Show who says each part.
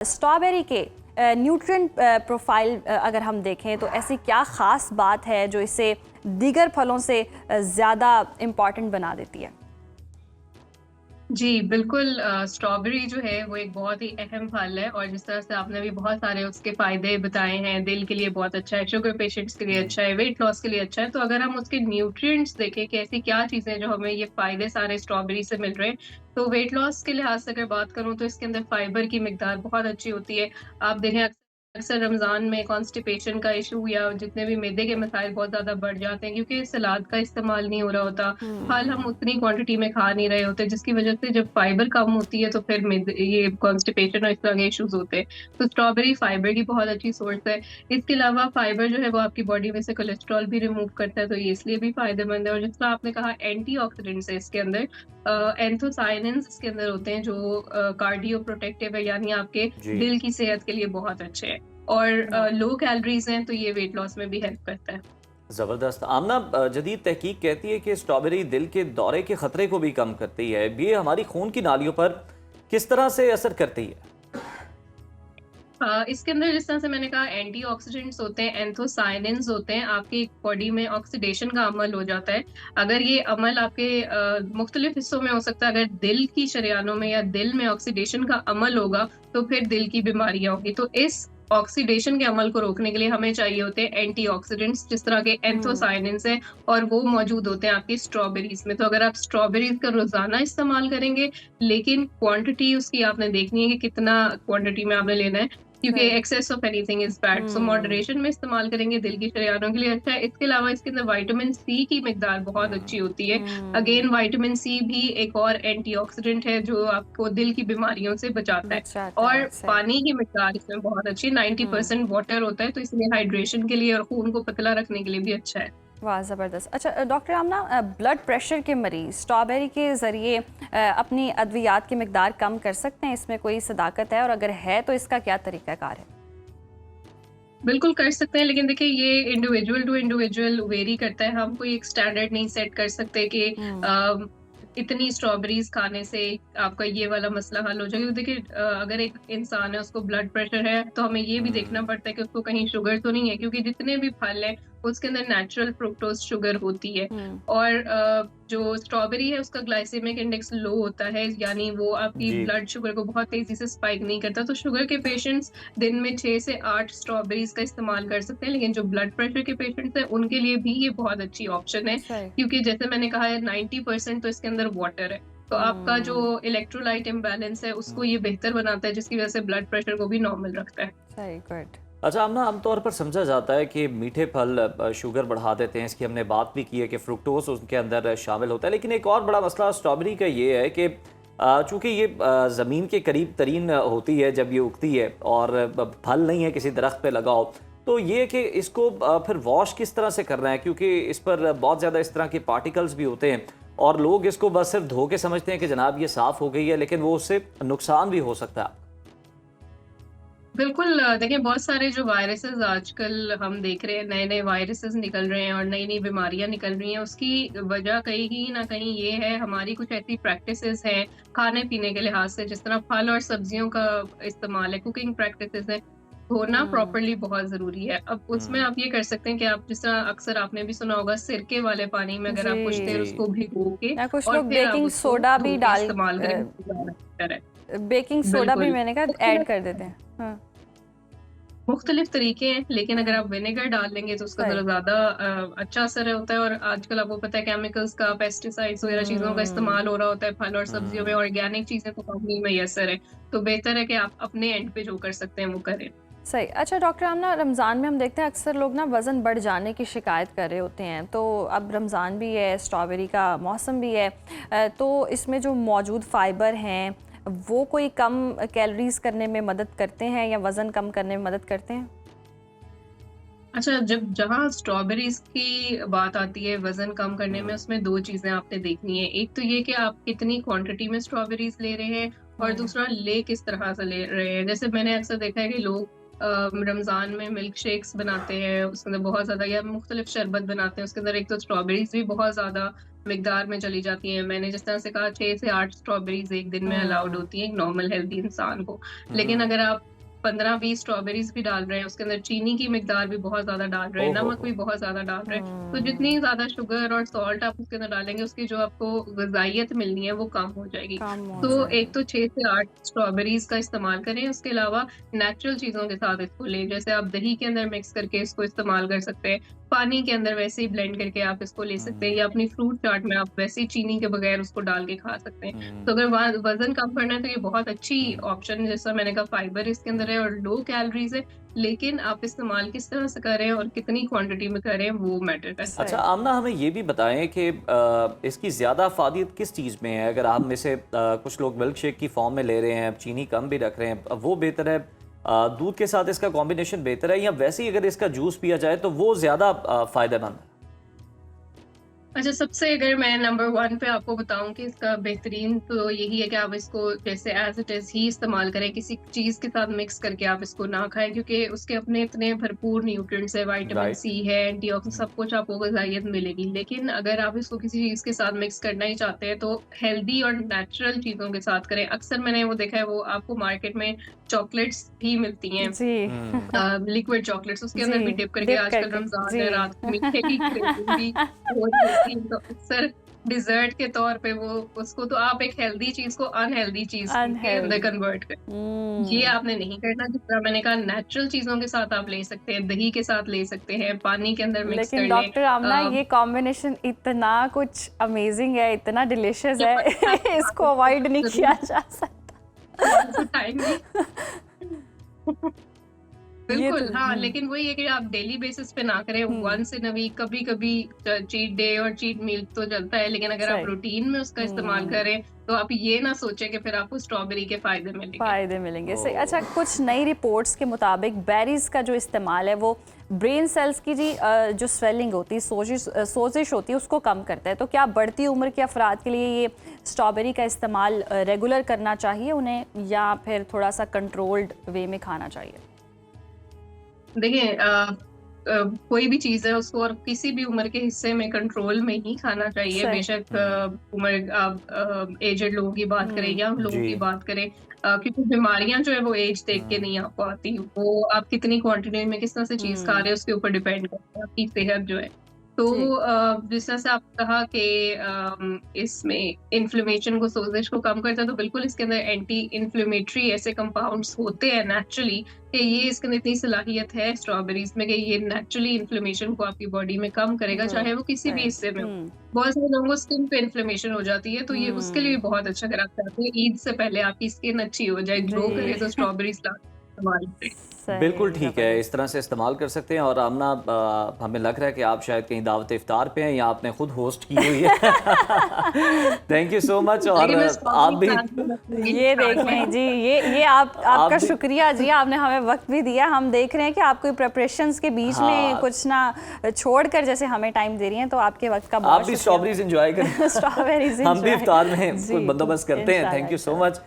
Speaker 1: Strawberry के nutrient profile अगर हम देखें तो ऐसी क्या ख़ास बात है जो इसे दीगर फलों से ज़्यादा इम्पॉर्टेंट बना देती है?
Speaker 2: जी, बिल्कुल स्ट्रॉबेरी जो है वो एक बहुत ही अहम फल है और जिस तरह से आपने भी बहुत सारे उसके फ़ायदे बताए हैं, दिल के लिए बहुत अच्छा है, शुगर पेशेंट्स के लिए
Speaker 3: जी।
Speaker 2: अच्छा है, वेट लॉस के लिए अच्छा है। तो अगर हम उसके न्यूट्रिएंट्स देखें कि ऐसी क्या चीज़ें हैं जो हमें ये फ़ायदे सारे स्ट्रॉबेरी से मिल रहे हैं, तो वेट लॉस के लिहाज से अगर बात करूँ तो इसके अंदर फाइबर की मिकदार बहुत अच्छी होती है। आप देखें अक्सर रमज़ान में कॉन्स्टिपेशन का इश्यू या जितने भी मैदे के मसाइल बहुत ज़्यादा बढ़ जाते हैं क्योंकि सलाद का इस्तेमाल नहीं हो रहा होता। फल हम उतनी क्वांटिटी में खा नहीं रहे होते जिसकी वजह से जब फाइबर कम होती है तो फिर ये कॉन्स्टिपेशन और इस तरह के इश्यूज होते हैं। तो स्ट्रॉबेरी फाइबर की बहुत अच्छी सोर्स है। इसके अलावा फाइबर जो है वो आपकी बॉडी में से कोलेस्ट्रॉल भी रिमूव करता है, तो ये इसलिए भी फायदेमंद है। और जिस तरह आपने कहा एंटीऑक्सीडेंट्स है इसके अंदर, एंथोसायनिन्स इसके अंदर होते हैं जो कार्डियो प्रोटेक्टिव है, यानी आपके
Speaker 3: जी।
Speaker 2: दिल की सेहत के लिए बहुत अच्छे हैं। और लो कैलोरीज हैं तो ये वेट लॉस में भी हेल्प करता है।
Speaker 3: ज़बरदस्त। आमना, जदीद तहकीक कहती है कि स्ट्रॉबेरी दिल के दौरे के ख़तरे को भी कम करती है। ये हमारी खून की नालियों पर किस तरह से असर करती है?
Speaker 2: इसके अंदर जिस तरह से मैंने कहा एंटीऑक्सीडेंट्स होते हैं, एंथोसायनिन्स होते हैं, आपकी बॉडी में ऑक्सीडेशन का अमल हो जाता है। अगर ये अमल आपके मुख्तलिफ हिस्सों में हो सकता है, अगर दिल की शरेयानों में या दिल में ऑक्सीडेशन का अमल होगा, तो फिर दिल की बीमारियाँ होंगी। तो इस ऑक्सीडेशन के अमल को रोकने के लिए हमें चाहिए होते हैं एंटीऑक्सीडेंट्स, जिस तरह के
Speaker 1: हुँ।
Speaker 2: एंथोसायनिन्स हैं, और वो मौजूद होते हैं आपकी स्ट्रॉबेरीज़ में। तो अगर आप स्ट्रॉबेरीज़ का रोज़ाना इस्तेमाल करेंगे, लेकिन क्वांटिटी उसकी आपने देखनी है कि कितना क्वांटिटी में आपने लेना है, क्योंकि
Speaker 1: सही।
Speaker 2: Excess of anything is bad. So
Speaker 1: हुँ।
Speaker 2: मॉडरेशन में इस्तेमाल करेंगे, दिल की शरेयानों के लिए अच्छा है। इसके अलावा इसके अंदर विटामिन सी की मिकदार बहुत अच्छी होती है।
Speaker 1: हुँ।
Speaker 2: अगेन विटामिन सी भी एक और एंटीऑक्सीडेंट है जो आपको दिल की बीमारियों से बचाता है।
Speaker 1: बचाता
Speaker 2: और
Speaker 1: है, सही।
Speaker 2: पानी की मिकदार इसमें बहुत अच्छी है,
Speaker 1: हुँ।
Speaker 2: 90% वाटर होता है, तो इसलिए हाइड्रेशन के लिए और खून को पतला रखने के लिए भी अच्छा है।
Speaker 1: वाह, ज़बरदस्त। अच्छा डॉक्टर आमना, ब्लड प्रेशर के मरीज़ स्ट्रॉबेरी के ज़रिए अपनी अद्वियात की मिकदार कम कर सकते हैं? इसमें कोई सदाकत है और अगर है तो इसका क्या तरीक़ाकार है?
Speaker 2: बिल्कुल कर सकते हैं, लेकिन देखिए ये इंडिविजुअल टू इंडिविजुअल वेरी करता है। हम कोई एक स्टैंडर्ड नहीं सेट कर सकते कि
Speaker 1: हुँ।
Speaker 2: अ, इतनी स्ट्रॉबेरीज़ खाने से आपका ये वाला मसला हल हो जाएगा। क्योंकि देखिए अगर एक इंसान है उसको ब्लड प्रेशर है, तो हमें ये भी देखना
Speaker 3: हुँ।
Speaker 2: पड़ता है कि उसको कहीं शुगर तो नहीं है, क्योंकि जितने भी फल हैं उसके अंदर नेचुरल फ्रुक्टोज़ शुगर होती है।
Speaker 1: हुँ।
Speaker 2: और जो स्ट्रॉबेरी है उसका ग्लाइसेमिक इंडेक्स लो होता है, यानी वो आपकी
Speaker 3: जी।
Speaker 2: ब्लड शुगर को बहुत तेज़ी से स्पाइक नहीं करता। तो शुगर के पेशेंट्स दिन में 6 से 8 स्ट्रॉबेरीज़ का इस्तेमाल कर सकते हैं, लेकिन जो ब्लड प्रेशर के पेशेंट्स हैं, उनके लिए भी ये बहुत अच्छी ऑप्शन है,
Speaker 1: सही।
Speaker 2: क्योंकि जैसे मैंने कहा है 90% तो इसके अंदर वाटर है। तो आपका जो
Speaker 1: हुँ।
Speaker 2: इलेक्ट्रोलाइट इम्बैलेंस है, उसको ये
Speaker 3: हुँ।
Speaker 2: बेहतर बनाता है, जिसकी वजह से ब्लड प्रेशर को भी नॉर्मल रखता है।
Speaker 1: सही, गुड।
Speaker 3: अच्छा, आमना, आमतौर पर समझा जाता है कि मीठे फल शुगर बढ़ा देते हैं। इसकी हमने बात भी की है कि फ्रुक्टोज उनके अंदर शामिल होता है। लेकिन एक और बड़ा मसला स्ट्रॉबेरी का ये है कि चूँकि ये ज़मीन के करीब तरीन होती है जब ये उगती है और फल नहीं है किसी दरख्त पे लगा हो, तो ये कि इसको फिर वॉश किस तरह से करना है, क्योंकि इस पर बहुत ज़्यादा इस तरह के पार्टिकल्स भी होते हैं और लोग इसको बस सिर्फ धो के समझते हैं कि जनाब ये साफ़ हो गई है, लेकिन वो उससे नुकसान भी हो सकता है।
Speaker 2: बिल्कुल देखिए बहुत सारे जो वायरसेस आजकल हम देख रहे हैं, नए-नए वायरसेस निकल रहे हैं और नई-नई बीमारियां निकल रही हैं। उसकी वजह कहीं ना कहीं ये है, हमारी कुछ ऐसी प्रैक्टिसेस हैं खाने-पीने के लिहाज से, जिस तरह फल और सब्जियों का इस्तेमाल है, कुकिंग प्रैक्टिसेस है। धोना
Speaker 1: हुँ।
Speaker 2: प्रॉपर्ली बहुत ज़रूरी है। अब उसमें
Speaker 3: हुँ।
Speaker 2: आप ये कर सकते हैं कि आप जिस तरह अक्सर आपने भी सुना होगा, सिरके वाले पानी में अगर आप कुछ देर
Speaker 1: जी।
Speaker 2: उसको भिगो के
Speaker 1: या कुछ
Speaker 2: और
Speaker 1: लोग
Speaker 2: फिर आप
Speaker 1: बेकिंग
Speaker 2: उसको
Speaker 1: सोडा भी
Speaker 2: धो के इस्तेमाल करेंगे तो ज़्यादा बेहतर है।
Speaker 1: बेकिंग सोडा भी
Speaker 2: बिल्कुल।
Speaker 1: मैंने कहा ऐड कर देते हैं। हाँ।
Speaker 2: मुख्तलिफ तरीके हैं, लेकिन अगर
Speaker 1: हुँ।
Speaker 2: आप विनेगर डाल लेंगे तो उसका ज़रा
Speaker 1: सही।
Speaker 2: ज़्यादा अच्छा असर होता है। और आजकल आपको पता है केमिकल्स का, पेस्टिसाइड्स वगैरह चीज़ों का
Speaker 1: हुँ।
Speaker 2: इस्तेमाल हो रहा होता है फल और सब्जियों में।
Speaker 3: हुँ।
Speaker 2: ऑर्गेनिक चीज़ें तो कम ही मैसर है, तो बेहतर है कि आप अपने एंड पे जो कर सकते हैं वो करें।
Speaker 1: सही। अच्छा डॉक्टर, हम ना रमज़ान में हम देखते हैं अक्सर लोग ना वज़न बढ़ जाने की शिकायत कर रहे होते हैं, तो अब रमज़ान भी है, स्ट्रॉबेरी का मौसम भी है, तो इसमें जो मौजूद फ़ाइबर हैं वो कोई कम कैलोरीज़ करने में मदद करते हैं या वज़न कम करने में मदद करते हैं?
Speaker 2: अच्छा, जब जहाँ स्ट्रॉबेरीज़ की बात आती है वज़न कम करने में,
Speaker 3: हुँ।
Speaker 2: उसमें 2 चीज़ें आपने देखनी है। एक तो ये कि आप कितनी क्वांटिटी में स्ट्रॉबेरीज़ ले रहे हैं, और
Speaker 1: हुँ।
Speaker 2: दूसरा ले किस तरह से ले रहे हैं। जैसे मैंने अक्सर देखा है कि लोग रमज़ान में मिल्क शेक्स बनाते हैं, उसके अंदर बहुत ज़्यादा या मुख्तलिफ शरबत बनाते हैं, उसके अंदर एक तो स्ट्रॉबेरीज़ भी बहुत ज़्यादा मिकदार में चली जाती हैं। मैंने जिस तरह से कहा 6 से 8 स्ट्रॉबेरीज़ एक दिन में अलाउड
Speaker 1: हम्म।
Speaker 2: होती हैं एक नॉर्मल हेल्दी इंसान को। लेकिन
Speaker 3: हम्म।
Speaker 2: अगर आप 15-20 स्ट्रॉबेरीज़ भी डाल रहे हैं, उसके अंदर चीनी की मिकदार भी बहुत ज़्यादा डाल रहे हैं,
Speaker 3: ओहो
Speaker 2: नमक
Speaker 3: हो।
Speaker 2: भी बहुत ज़्यादा डाल रहे हैं, तो
Speaker 1: हम्म।
Speaker 2: जितनी ज़्यादा शुगर और सॉल्ट आप उसके अंदर डालेंगे, उसकी जो आपको ग़िज़ाइयत मिलनी है, वो कम हो जाएगी।
Speaker 1: कम हो
Speaker 2: तो एक
Speaker 1: जाएगी।
Speaker 2: तो 6 से 8 स्ट्रॉबेरीज़ का इस्तेमाल करें, उसके अलावा नेचुरल चीज़ों के साथ इसको लें, जैसे आप दही के अंदर मिक्स करके इसको इस्तेमाल कर सकते हैं, पानी के अंदर वैसे ही ब्लेंड करके आप इसको ले सकते हैं,
Speaker 3: हम्म।
Speaker 2: या अपनी फ्रूट चाट में आप वैसे ही चीनी के बगैर उसको डाल के खा सकते हैं। तो
Speaker 3: हम्म।
Speaker 2: अगर वज़न कम करना है तो ये बहुत अच्छी
Speaker 3: हम्म।
Speaker 2: ऑप्शन है, जैसा मैंने कहा फाइबर इसके अंदर
Speaker 3: हम्म।
Speaker 2: है और लो कैलोरीज़ है, लेकिन आप इस्तेमाल किस तरह से कर रहे हैं और कितनी क्वांटिटी में कर रहे हैं, वो मैटर करता है।
Speaker 3: अच्छा
Speaker 1: सही।
Speaker 3: आमना, हमें ये भी बताएं कि इसकी ज़्यादा अफादियत किस चीज़ में है? अगर आप में से कुछ लोग मिल्क शेक की फॉर्म में ले रहे हैं, चीनी कम भी रख रहे हैं, अब वो बेहतर है, दूध के साथ इसका कॉम्बिनेशन बेहतर है, या वैसे ही अगर इसका जूस पिया जाए तो वो ज़्यादा फ़ायदेमंद है?
Speaker 2: अच्छा, सबसे अगर मैं नंबर 1 पे आपको बताऊँ कि इसका बेहतरीन तो यही है कि आप इसको जैसे एज़ इट इज़ ही इस्तेमाल करें, किसी चीज़ के साथ मिक्स करके आप इसको ना खाएँ, क्योंकि उसके अपने इतने भरपूर न्यूट्रिएंट्स है, विटामिन
Speaker 3: राइट।
Speaker 2: सी है, एंटीऑक्सीडेंट
Speaker 3: हम्म।
Speaker 2: सब कुछ आपको ग़िज़ाइयत मिलेगी। लेकिन अगर आप इसको किसी चीज़ के साथ मिक्स करना ही चाहते हैं, तो हेल्दी और नेचुरल चीज़ों के साथ करें। अक्सर मैंने वो देखा है, वो आपको मार्केट में चॉकलेट्स भी मिलती हैं,
Speaker 1: जी।
Speaker 3: हम्म।
Speaker 2: लिक्विड चॉकलेट्स, उसके
Speaker 1: जी,
Speaker 2: अंदर भी डिप करके,
Speaker 1: डिप
Speaker 2: आजकल
Speaker 1: करके।
Speaker 2: रमज़ान
Speaker 1: जी।
Speaker 2: है, रात को मीठे की क्रेविंग भी हो जाती है, तो अक्सर डिज़र्ट के तौर पे वो उसको तो आप एक हेल्दी चीज़ को अनहेल्दी चीज़ के अंदर
Speaker 1: अनहेल्दी।
Speaker 2: कन्वर्ट कर, ये
Speaker 1: हुँ।
Speaker 2: आपने नहीं करना। जिस तरह मैंने कहा नेचुरल चीज़ों के साथ आप ले सकते हैं, दही के साथ ले सकते हैं, पानी के अंदर मिक्स
Speaker 1: लेकिन
Speaker 2: कर लें।
Speaker 1: डॉक्टर आमना, ये कॉम्बिनेशन इतना कुछ अमेज़िंग है, इतना डिलीशियस है, इसको अवॉइड नहीं किया जा सकता।
Speaker 2: टाइम भी
Speaker 1: ये तो
Speaker 2: बिल्कुल, हाँ, लेकिन वही है कि आप डेली बेसिस पे ना करें,
Speaker 1: हुँ,
Speaker 2: वन्स इन अ वीक कभी-कभी चीट डे और चीट मील तो चलता है, लेकिन अगर आप
Speaker 1: सही।
Speaker 2: रूटीन में उसका इस्तेमाल
Speaker 1: हुँ।
Speaker 2: करें, तो आप ये ना सोचें कि फिर आपको स्ट्रॉबेरी के फ़ायदे मिलेंगे।
Speaker 1: फ़ायदे मिलेंगे। सही।
Speaker 3: ओ।
Speaker 1: अच्छा, कुछ नई रिपोर्ट्स के मुताबिक बेरीज़ का जो इस्तेमाल है वो ब्रेन सेल्स की जो स्वेलिंग होती है, सोजिश होती है, उसको कम करता है। तो क्या बढ़ती उम्र के अफराद के लिए ये स्ट्रॉबेरी का इस्तेमाल रेगुलर करना चाहिए उन्हें, या फिर थोड़ा सा कंट्रोल्ड वे में खाना चाहिए?
Speaker 2: देखिए कोई भी चीज़ है उसको और किसी भी उम्र के हिस्से में कंट्रोल में ही खाना चाहिए।
Speaker 1: सही।
Speaker 2: बेशक
Speaker 3: हम्म।
Speaker 2: उम्र आप एजेड लोगों की बात करें,
Speaker 1: हुँ,
Speaker 2: यंग लोगों
Speaker 3: जी।
Speaker 2: की बात करें, क्योंकि बीमारियाँ जो है वो एज देख के
Speaker 3: हम्म।
Speaker 2: नहीं आपको आती। वो आप कितनी क्वांटिटी में किस तरह से चीज़ खा
Speaker 1: हुँ।
Speaker 2: रहे हैं उसके ऊपर डिपेंड करता है आपकी सेहत जो है। तो
Speaker 1: जी।
Speaker 2: जिस तरह से आपने कहा कि इसमें इन्फ्लेमेशन को, सोज़िश को कम करता है, तो बिल्कुल इसके अंदर एंटी इन्फ्लेमेटरी ऐसे कंपाउंड्स होते हैं नेचुरली, कि ये इसके अंदर इतनी सलाहियत है स्ट्रॉबेरीज़ में कि ये नेचुरली इन्फ्लेमेशन को आपकी बॉडी में कम करेगा,
Speaker 1: गुड।
Speaker 2: चाहे वो किसी भी
Speaker 1: सही।
Speaker 2: हिस्से में हो।
Speaker 1: हुँ,
Speaker 2: बहुत सारे लोगों को स्किन पे इन्फ्लेमेशन हो जाती है, तो ये उसके लिए भी
Speaker 1: हुँ।
Speaker 2: बहुत अच्छा, अगर आप चाहते हैं ईद से पहले आपकी स्किन अच्छी हो जाए, ग्लो करे,
Speaker 1: जी।
Speaker 2: तो स्ट्रॉबेरीज़ ला के इस्तेमाल करें।
Speaker 3: बिल्कुल
Speaker 1: सही,
Speaker 3: ठीक है,
Speaker 1: ज़बरदस्त।
Speaker 3: इस तरह से इस्तेमाल कर सकते हैं। और आमना, हमें लग रहा है कि आप शायद कहीं दावत इफ्तार पे हैं या आपने खुद होस्ट की हुई है। Thank you so much. और
Speaker 2: लेकिन मैं
Speaker 3: आप
Speaker 2: स्ट्रॉबेरी
Speaker 3: भी
Speaker 2: प्लांट में रखूँगी
Speaker 1: ये
Speaker 2: चाट में।
Speaker 1: देखें जी, ये
Speaker 3: आप
Speaker 1: आपका
Speaker 3: भी।
Speaker 1: शुक्रिया जी, आपने हमें वक्त भी दिया। हम देख रहे हैं कि आप कोई प्रिपरेशंस के बीच में
Speaker 3: हाँ,
Speaker 1: कुछ ना छोड़कर जैसे हमें टाइम दे रही हैं, तो आपके वक्त का
Speaker 3: आप
Speaker 1: बहुत
Speaker 3: भी
Speaker 1: शुक्रिया।
Speaker 3: स्ट्रॉबेरीज एंजॉय करें।
Speaker 1: स्ट्रॉबेरीज
Speaker 3: हम भी
Speaker 1: एंजॉय।
Speaker 3: इफ्तार में
Speaker 1: जी,
Speaker 3: कोई बंदोबस्त करते हैं।
Speaker 1: इंशाल्लाह,
Speaker 3: थैंक यू सो
Speaker 1: इंशाल्लाह।
Speaker 3: मच।